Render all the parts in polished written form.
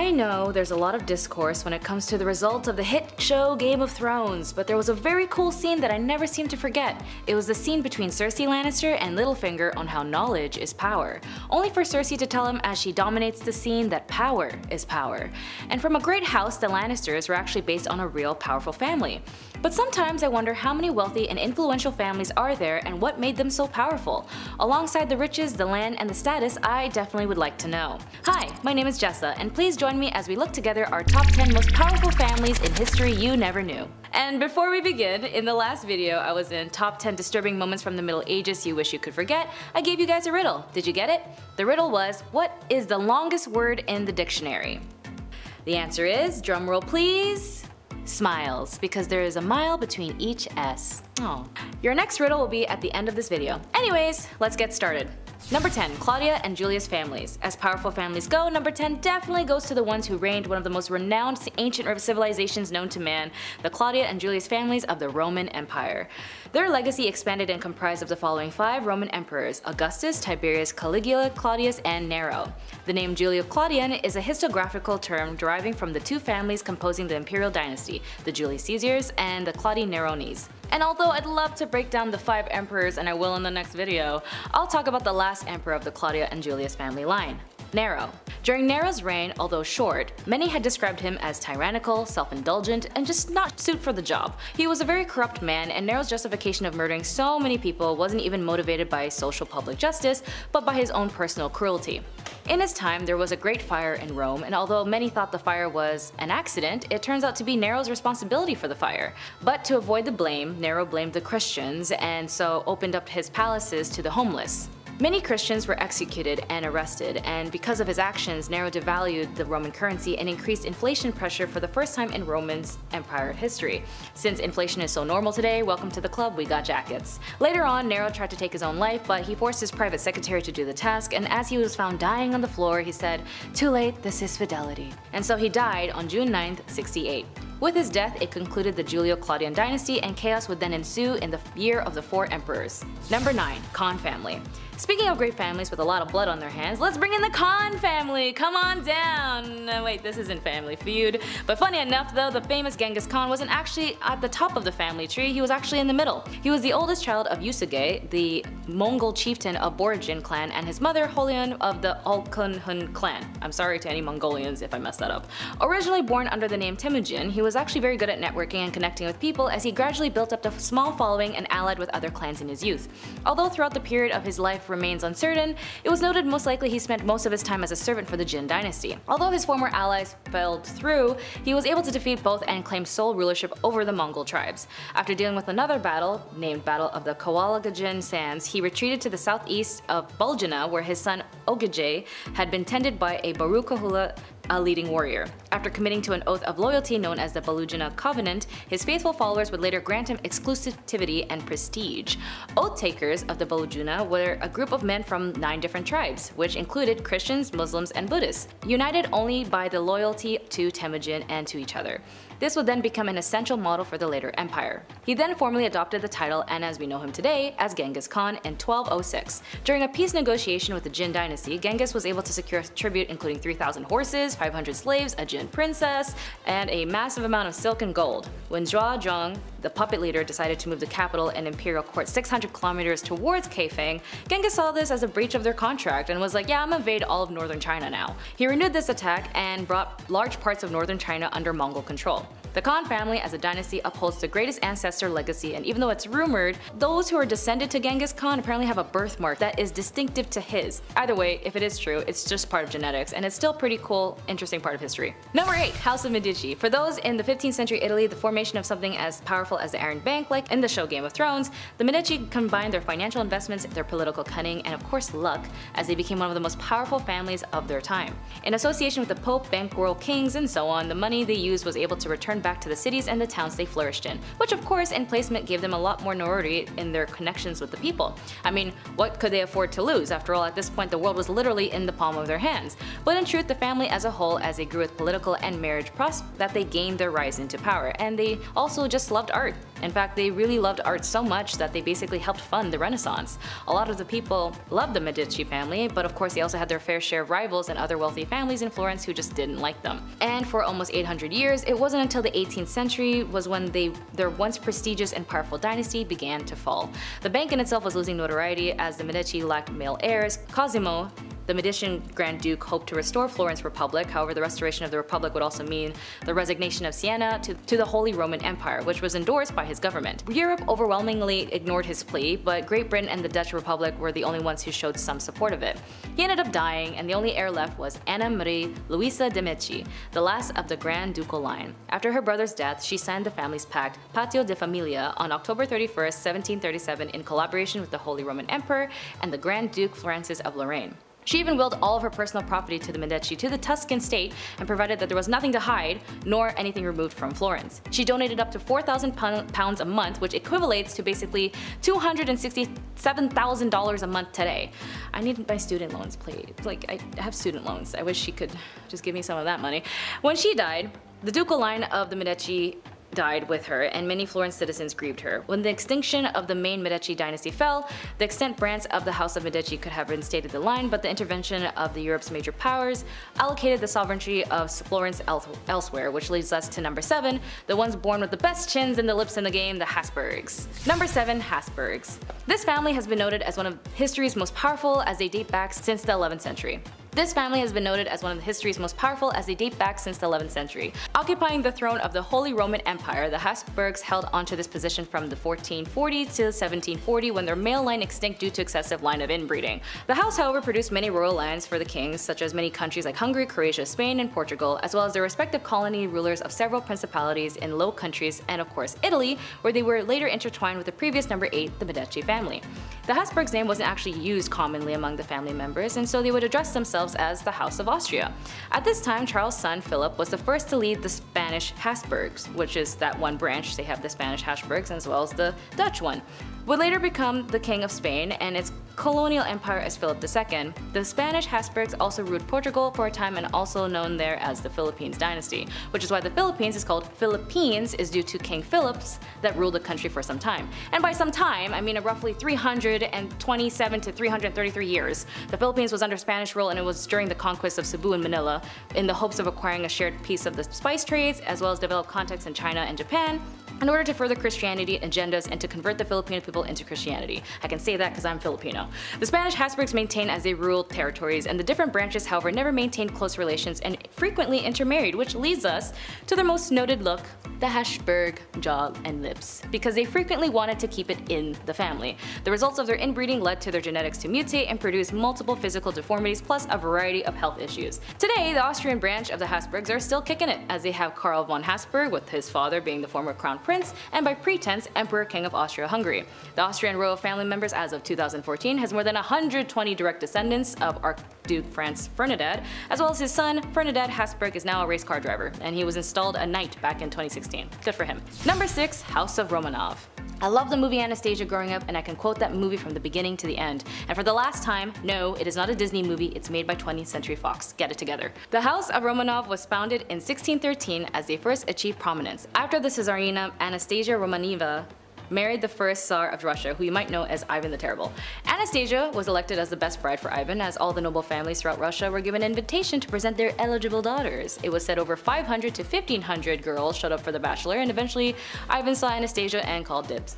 I know there's a lot of discourse when it comes to the results of the hit show Game of Thrones, but there was a very cool scene that I never seem to forget. It was the scene between Cersei Lannister and Littlefinger on how knowledge is power. Only for Cersei to tell him as she dominates the scene that power is power. And from a great house, the Lannisters were actually based on a real powerful family. But sometimes I wonder how many wealthy and influential families are there and what made them so powerful. Alongside the riches, the land, and the status, I definitely would like to know. Hi, my name is Jessa, and please join me as we look together our top 10 most powerful families in history you never knew. And before we begin, in the last video I was in top 10 disturbing moments from the Middle Ages you wish you could forget, I gave you guys a riddle. Did you get it? The riddle was, what is the longest word in the dictionary? The answer is, drumroll please, smiles, because there is a mile between each S. Oh. Your next riddle will be at the end of this video. Anyways, let's get started. Number 10. Claudia and Julius families. As powerful families go, number 10 definitely goes to the ones who reigned one of the most renowned ancient civilizations known to man, the Claudia and Julius families of the Roman Empire. Their legacy expanded and comprised of the following 5 Roman emperors: Augustus, Tiberius, Caligula, Claudius, and Nero. The name Julio-Claudian is a historiographical term deriving from the 2 families composing the imperial dynasty, the Julius Caesars and the Claudi Nerones. And although I'd love to break down the 5 emperors, and I will in the next video, I'll talk about the last emperor of the Claudia and Julius family line, Nero. During Nero's reign, although short, many had described him as tyrannical, self-indulgent, and just not suited for the job. He was a very corrupt man, and Nero's justification of murdering so many people wasn't even motivated by social public justice, but by his own personal cruelty. In his time, there was a great fire in Rome, and although many thought the fire was an accident, it turns out to be Nero's responsibility for the fire. But to avoid the blame, Nero blamed the Christians, and so opened up his palaces to the homeless. Many Christians were executed and arrested, and because of his actions, Nero devalued the Roman currency and increased inflation pressure for the first time in Roman Empire history. Since inflation is so normal today, welcome to the club, we got jackets. Later on, Nero tried to take his own life, but he forced his private secretary to do the task, and as he was found dying on the floor, he said, "Too late, this is fidelity." And so he died on June 9th, 68. With his death, it concluded the Julio-Claudian dynasty, and chaos would then ensue in the year of the 4 emperors. Number 9. Khan family. Speaking of great families with a lot of blood on their hands, let's bring in the Khan family! Come on down! No, wait, this isn't Family Feud. But funny enough though, the famous Genghis Khan wasn't actually at the top of the family tree, he was actually in the middle. He was the oldest child of Yusugay, the Mongol chieftain of Borjigin clan, and his mother, Holian of the Alkhunhun clan. I'm sorry to any Mongolians if I messed that up. Originally born under the name Temujin, he was actually very good at networking and connecting with people as he gradually built up a small following and allied with other clans in his youth. Although throughout the period of his life remains uncertain, it was noted most likely he spent most of his time as a servant for the Jin dynasty. Although his former allies fell through, he was able to defeat both and claim sole rulership over the Mongol tribes. After dealing with another battle, named Battle of the Kawalagajin Sands, he retreated to the southeast of Bulgana, where his son Ogijay had been tended by a Barukahula, a leading warrior. After committing to an oath of loyalty known as the Balujana Covenant, his faithful followers would later grant him exclusivity and prestige. Oath takers of the Balujana were a group of men from 9 different tribes, which included Christians, Muslims, and Buddhists, united only by the loyalty to Temujin and to each other. This would then become an essential model for the later empire. He then formally adopted the title, and as we know him today, as Genghis Khan in 1206. During a peace negotiation with the Jin dynasty, Genghis was able to secure tribute including 3,000 horses, 500 slaves, a Jin princess, and a massive amount of silk and gold. When Zhuang, the puppet leader, decided to move the capital and imperial court 600 kilometers towards Kaifeng, Genghis saw this as a breach of their contract and was like, yeah, I'm gonna invade all of northern China now. He renewed this attack and brought large parts of northern China under Mongol control. The Khan family as a dynasty upholds the greatest ancestor legacy, and even though it's rumored, those who are descended to Genghis Khan apparently have a birthmark that is distinctive to his. Either way, if it is true, it's just part of genetics, and it's still pretty cool, interesting part of history. Number 8. House of Medici. For those in the 15th century Italy, the formation of something as powerful as the Iron Bank, like in the show Game of Thrones, the Medici combined their financial investments, their political cunning, and of course luck, as they became one of the most powerful families of their time. In association with the Pope, bankroll kings, and so on, the money they used was able to return back to the cities and the towns they flourished in, which of course in placement gave them a lot more notoriety in their connections with the people. I mean, what could they afford to lose? After all, at this point the world was literally in the palm of their hands. But in truth, the family as a whole, as they grew with political and marriage prospects, that they gained their rise into power, and they also just loved art. In fact, they really loved art so much that they basically helped fund the Renaissance. A lot of the people loved the Medici family, but of course they also had their fair share of rivals and other wealthy families in Florence who just didn't like them. And for almost 800 years, it wasn't until the 18th century was when their once prestigious and powerful dynasty began to fall. The bank in itself was losing notoriety as the Medici lacked male heirs. Cosimo, the Medici Grand Duke, hoped to restore Florence Republic. However, the restoration of the Republic would also mean the resignation of Siena to the Holy Roman Empire, which was endorsed by his government. Europe overwhelmingly ignored his plea, but Great Britain and the Dutch Republic were the only ones who showed some support of it. He ended up dying, and the only heir left was Anna Marie Luisa de' Medici, the last of the Grand Ducal line. After her brother's death, she signed the family's pact, Patio de Familia, on October 31st, 1737 in collaboration with the Holy Roman Emperor and the Grand Duke Francis of Lorraine. She even willed all of her personal property to the Medici to the Tuscan state and provided that there was nothing to hide, nor anything removed from Florence. She donated up to £4,000 a month, which equivalates to basically $267,000 a month today. I need my student loans paid. Like, I have student loans. I wish she could just give me some of that money. When she died, the ducal line of the Medici died with her, and many Florence citizens grieved her. When the extinction of the main Medici dynasty fell, the extant branch of the House of Medici could have reinstated the line, but the intervention of Europe's major powers allocated the sovereignty of Florence elsewhere, which leads us to number 7, the ones born with the best chins and the lips in the game, the Habsburgs. Number 7, Habsburgs. This family has been noted as one of history's most powerful as they date back since the 11th century. This family has been noted as one of history's most powerful as they date back since the 11th century. Occupying the throne of the Holy Roman Empire, the Habsburgs held onto this position from the 1440 to 1740 when their male line extinct due to excessive line of inbreeding. The house, however, produced many royal lands for the kings, such as many countries like Hungary, Croatia, Spain, and Portugal, as well as their respective colony rulers of several principalities in Low Countries and of course Italy, where they were later intertwined with the previous number 8, the Medici family. The Habsburgs name wasn't actually used commonly among the family members, and so they would address themselves as the House of Austria. At this time, Charles' son Philip was the first to lead the Spanish Habsburgs, which is that one branch. They have the Spanish Habsburgs as well as the Dutch one. Would later become the King of Spain and its colonial empire as Philip II. The Spanish Habsburgs also ruled Portugal for a time and also known there as the Philippines Dynasty, which is why the Philippines is called Philippines is due to King Philips that ruled the country for some time. And by some time, I mean roughly 327 to 333 years. The Philippines was under Spanish rule, and it was during the conquest of Cebu and Manila in the hopes of acquiring a shared piece of the spice trades as well as develop contacts in China and Japan in order to further Christianity agendas and to convert the Filipino people into Christianity. I can say that because I'm Filipino. The Spanish Habsburgs maintained as they ruled territories, and the different branches, however, never maintained close relations and frequently intermarried, which leads us to their most noted look, the Habsburg jaw and lips, because they frequently wanted to keep it in the family. The results of their inbreeding led to their genetics to mutate and produce multiple physical deformities plus a variety of health issues. Today, the Austrian branch of the Habsburgs are still kicking it, as they have Karl von Habsburg, with his father being the former crown prince and by pretense Emperor King of Austria-Hungary. The Austrian royal family members as of 2014 has more than 120 direct descendants of Archduke Franz Ferdinand, as well as his son Ferdinand Habsburg is now a race car driver, and he was installed a knight back in 2016. Good for him. Number 6, House of Romanov. I love the movie Anastasia growing up, and I can quote that movie from the beginning to the end. And for the last time, no, it is not a Disney movie, it's made by 20th Century Fox. Get it together. The House of Romanov was founded in 1613 as they first achieved prominence. After the Tsarina Anastasia Romanova married the first Tsar of Russia, who you might know as Ivan the Terrible. Anastasia was elected as the best bride for Ivan, as all the noble families throughout Russia were given an invitation to present their eligible daughters. It was said over 500 to 1500 girls showed up for the bachelor, and eventually Ivan saw Anastasia and called dibs.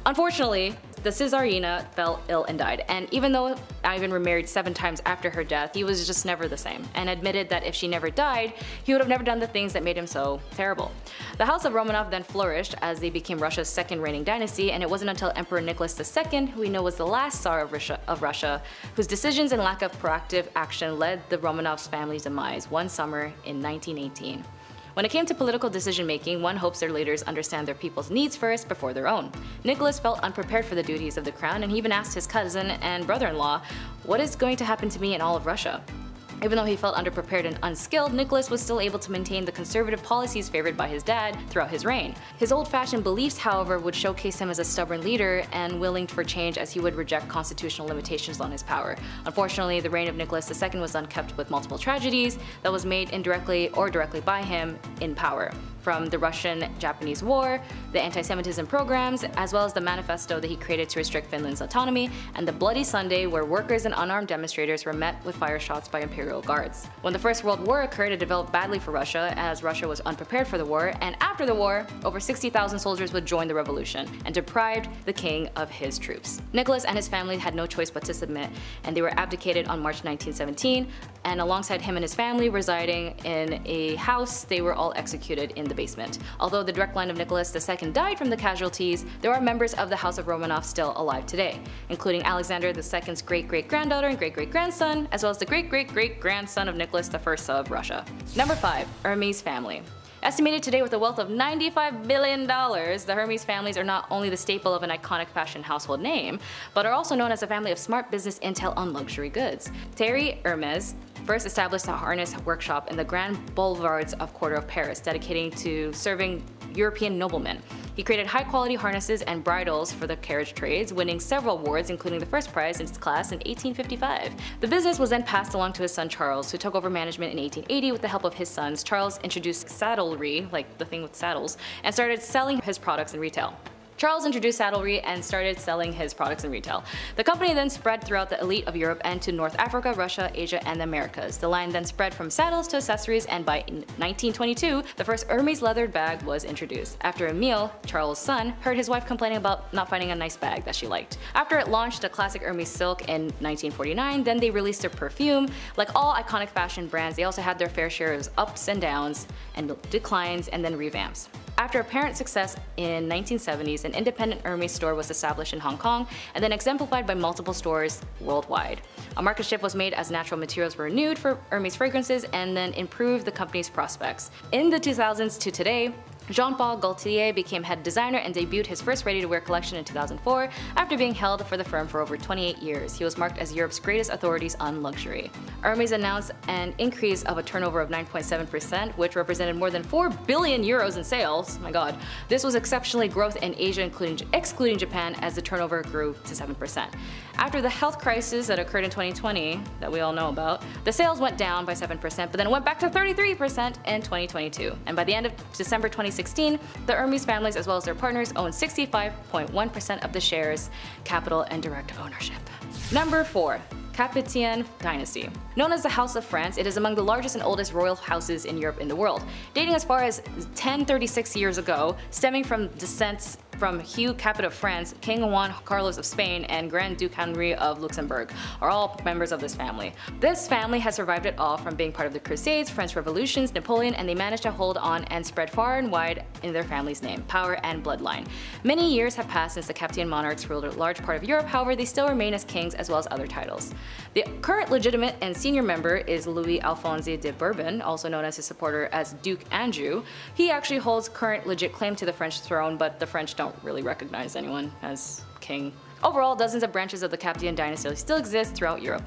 Unfortunately, the Tsarina fell ill and died, and even though Ivan remarried 7 times after her death, he was just never the same, and admitted that if she never died, he would have never done the things that made him so terrible. The House of Romanov then flourished as they became Russia's second reigning dynasty, and it wasn't until Emperor Nicholas II, who we know was the last Tsar of Russia, whose decisions and lack of proactive action led the Romanovs' family's demise one summer in 1918. When it came to political decision-making, one hopes their leaders understand their people's needs first before their own. Nicholas felt unprepared for the duties of the crown, and he even asked his cousin and brother-in-law, "What is going to happen to me in all of Russia?" Even though he felt underprepared and unskilled, Nicholas was still able to maintain the conservative policies favored by his dad throughout his reign. His old-fashioned beliefs, however, would showcase him as a stubborn leader and willing for change, as he would reject constitutional limitations on his power. Unfortunately, the reign of Nicholas II was unkept with multiple tragedies that was made indirectly or directly by him in power. from the Russian-Japanese War, the anti-Semitism programs, as well as the manifesto that he created to restrict Finland's autonomy, and the Bloody Sunday where workers and unarmed demonstrators were met with fire shots by imperial guards. When the First World War occurred, it developed badly for Russia as Russia was unprepared for the war, and after the war, over 60,000 soldiers would join the revolution and deprived the king of his troops. Nicholas and his family had no choice but to submit, and they were abdicated on March 1917, and alongside him and his family residing in a house, they were all executed in the basement. Although the direct line of Nicholas II died from the casualties, there are members of the House of Romanov still alive today, including Alexander II's great-great-granddaughter and great-great-grandson, as well as the great-great-great-grandson of Nicholas I of Russia. Number 5. Hermes Family. Estimated today with a wealth of $95 billion, the Hermes families are not only the staple of an iconic fashion household name, but are also known as a family of smart business intel on luxury goods. Thierry Hermes first established a harness workshop in the Grand Boulevards of Quarter of Paris, dedicating to serving European noblemen. He created high-quality harnesses and bridles for the carriage trades, winning several awards, including the first prize in its class in 1855. The business was then passed along to his son Charles, who took over management in 1880 with the help of his sons. Charles introduced saddlery, like the thing with saddles, and started selling his products in retail. Charles introduced saddlery and started selling his products in retail. The company then spread throughout the elite of Europe and to North Africa, Russia, Asia, and the Americas. The line then spread from saddles to accessories, and by 1922, the first Hermes leathered bag was introduced. After a meal, Charles' son heard his wife complaining about not finding a nice bag that she liked. After it launched a classic Hermes silk in 1949, then they released their perfume. Like all iconic fashion brands, they also had their fair share of ups and downs and declines and then revamps. After apparent success in 1970s, an independent Hermes store was established in Hong Kong and then exemplified by multiple stores worldwide. A market shift was made as natural materials were renewed for Hermes fragrances and then improved the company's prospects. In the 2000s to today, Jean-Paul Gaultier became head designer and debuted his first ready-to-wear collection in 2004 after being held for the firm for over 28 years. He was marked as Europe's greatest authorities on luxury. Hermes announced an increase of a turnover of 9.7%, which represented more than 4 billion euros in sales. My god. This was exceptionally growth in Asia, excluding Japan, as the turnover grew to 7%. After the health crisis that occurred in 2020, that we all know about, the sales went down by 7%, but then it went back to 33% in 2022. And by the end of December 2016, the Hermes families as well as their partners owned 65.1% of the shares, capital, and direct ownership. Number 4. Capetian Dynasty. Known as the House of France, it is among the largest and oldest royal houses in Europe and the world, dating as far as 1036 years ago, stemming from descents from Hugh Capet of France, King Juan Carlos of Spain, and Grand Duke Henry of Luxembourg are all members of this family. This family has survived it all, from being part of the Crusades, French Revolutions, Napoleon, and they managed to hold on and spread far and wide in their family's name, power, and bloodline. Many years have passed since the Capetian monarchs ruled a large part of Europe, however they still remain as kings as well as other titles. The current legitimate and senior member is Louis Alphonse de Bourbon, also known as his supporter as Duke Andrew. He actually holds current legit claim to the French throne, but the French don't really recognize anyone as king. Overall, dozens of branches of the Capetian Dynasty still exist throughout Europe.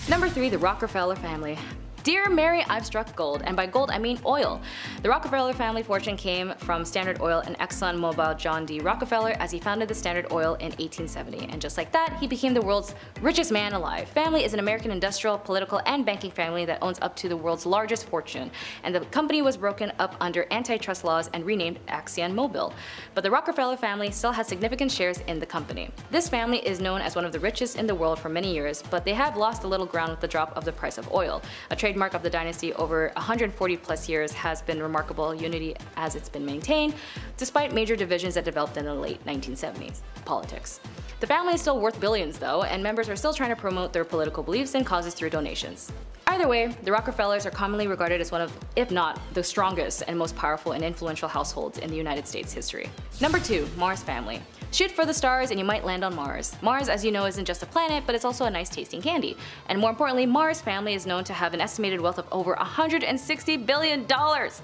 Number 3. The Rockefeller Family. Dear Mary, I've struck gold, and by gold I mean oil. The Rockefeller family fortune came from Standard Oil and ExxonMobil John D. Rockefeller as he founded the Standard Oil in 1870, and just like that, he became the world's richest man alive. Family is an American industrial, political, and banking family that owns up to the world's largest fortune, and the company was broken up under antitrust laws and renamed ExxonMobil. But the Rockefeller family still has significant shares in the company. This family is known as one of the richest in the world for many years, but they have lost a little ground with the drop of the price of oil. A trademark of the dynasty over 140 plus years has been remarkable unity as it's been maintained, despite major divisions that developed in the late 1970s. Politics. The family is still worth billions though, and members are still trying to promote their political beliefs and causes through donations. Either way, the Rockefellers are commonly regarded as one of, if not, the strongest and most powerful and influential households in the United States history. Number 2. Mars Family. Shoot for the stars and you might land on Mars. Mars, as you know, isn't just a planet, but it's also a nice tasting candy. And more importantly, Mars Family is known to have an estimated wealth of over $160 billion.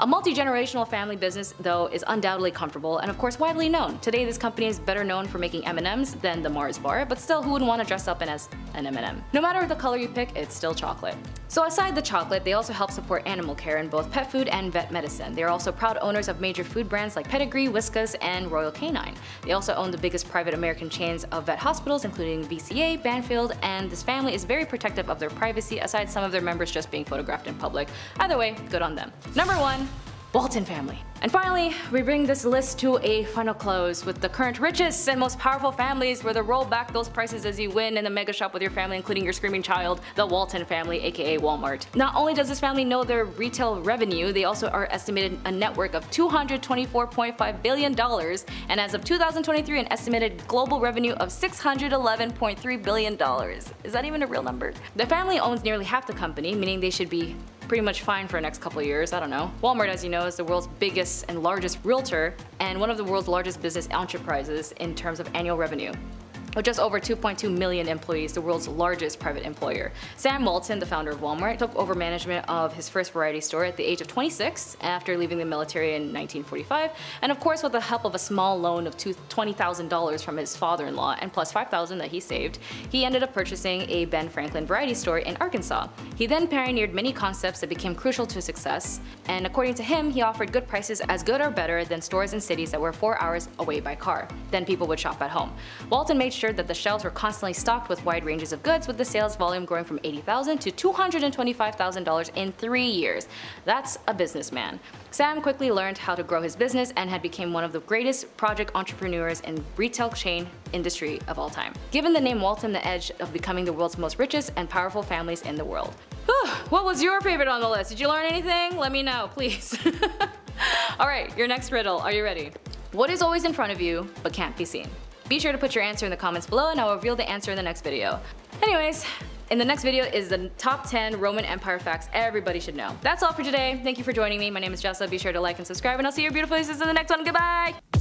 A multi-generational family business, though, is undoubtedly comfortable and of course widely known. Today, this company is better known for making M&Ms than the Mars bar, but still, who wouldn't want to dress up in as an M&M? No matter the color you pick, it's still chocolate. So aside the chocolate, they also help support animal care in both pet food and vet medicine. They are also proud owners of major food brands like Pedigree, Whiskas, and Royal Canin. They also own the biggest private American chains of vet hospitals, including VCA, Banfield, and this family is very protective of their privacy, aside some of their members just being photographed in public. Either way, good on them. Number 1. Walton family. And finally, we bring this list to a final close with the current richest and most powerful families, where they roll back those prices as you win in the mega shop with your family, including your screaming child, the Walton family, aka Walmart. Not only does this family know their retail revenue, they also are estimated a network of $224.5 billion, and as of 2023 an estimated global revenue of $611.3 billion. Is that even a real number? The family owns nearly half the company, meaning they should be pretty much fine for the next couple of years, I don't know. Walmart, as you know, is the world's biggest and largest realtor and one of the world's largest business enterprises in terms of annual revenue. With just over 2.2 million employees, the world's largest private employer. Sam Walton, the founder of Walmart, took over management of his first variety store at the age of 26 after leaving the military in 1945, and of course with the help of a small loan of $20,000 from his father-in-law and plus $5,000 that he saved, he ended up purchasing a Ben Franklin variety store in Arkansas. He then pioneered many concepts that became crucial to success, and according to him, he offered good prices as good or better than stores in cities that were 4 hours away by car. Then people would shop at home. Walton made sure that the shelves were constantly stocked with wide ranges of goods, with the sales volume growing from $80,000 to $225,000 in 3 years. That's a businessman. Sam quickly learned how to grow his business and had become one of the greatest project entrepreneurs in retail chain industry of all time, giving the name Walton the edge of becoming the world's most richest and powerful families in the world. What was your favorite on the list? Did you learn anything? Let me know, please. Alright, your next riddle. Are you ready? What is always in front of you but can't be seen? Be sure to put your answer in the comments below and I'll reveal the answer in the next video. Anyways, in the next video is the top 10 Roman Empire facts everybody should know. That's all for today. Thank you for joining me. My name is Jessa. Be sure to like and subscribe and I'll see your beautiful faces in the next one. Goodbye!